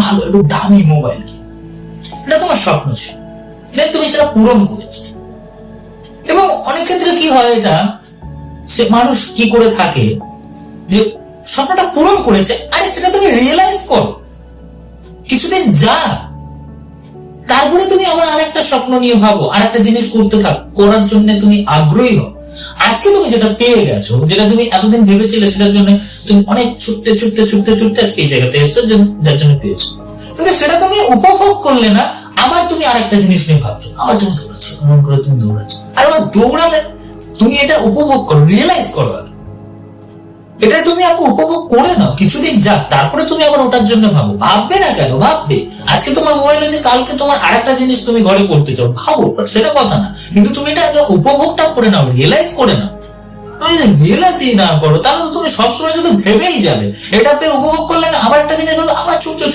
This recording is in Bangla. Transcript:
ভালো একটু দামি মোবাইল কি, এটা তোমার স্বপ্ন ছিল, দেন তুমি সেটা পূরণ করেছো। এবং অনেক ক্ষেত্রে কি হয়, এটা সে মানুষ কি করে থাকে যে স্বপ্নটা পূরণ করেছে, আরে সেটা তুমি রিয়েলাইজ করো, কিছুদিন যা, তারপরে তুমি আবার আরেকটা স্বপ্ন নিয়ে ভাবো, আরেকটা জিনিস করতে থাকো, করার জন্য তুমি আগ্রহী হও। আজকে তুমি যেটা পেয়ে গেছো, যেটা তুমি এতদিন ভেবেছিলে, সেটার জন্য তুমি অনেক ছুটতে ছুটতে ছুটতে ছুটতে আজকে এই জায়গাতে এসছো যার জন্য পেয়েছো, কিন্তু সেটা তুমি উপভোগ করলে না, আবার তুমি আরেকটা জিনিস নিয়ে ভাবছো, আবার তুমি দৌড়াচ্ছ, এমন করে তুমি দৌড়াচ্ছ। আর আবার দৌড়ালে তুমি এটা উপভোগ করো, রিয়েলাইজ করো, এটা তুমি আগে উপভোগ করে নাও, কিছুদিন যাক, তারপরে তুমি আবার ওটার জন্য ভাবো। ভাববে না কেন? ভাববে। আজকে তোমার মোবাইল আছে, কালকে তোমার আরেকটা জিনিস তুমি ঘরে করতে চাও, ভাবো, সেটা কথা না, কিন্তু তুমি এটা আগে উপভোগটা করে নাও, রিয়েলাইজ করে নাও। তুমি যদি রিয়েলাইজই না করো, তাহলে তুমি সবসময় শুধু ভেবেই যাবে, এটা পেয়ে উপভোগ করলে না, আবার একটা জিনিস ভাবে, আবার ছুটতে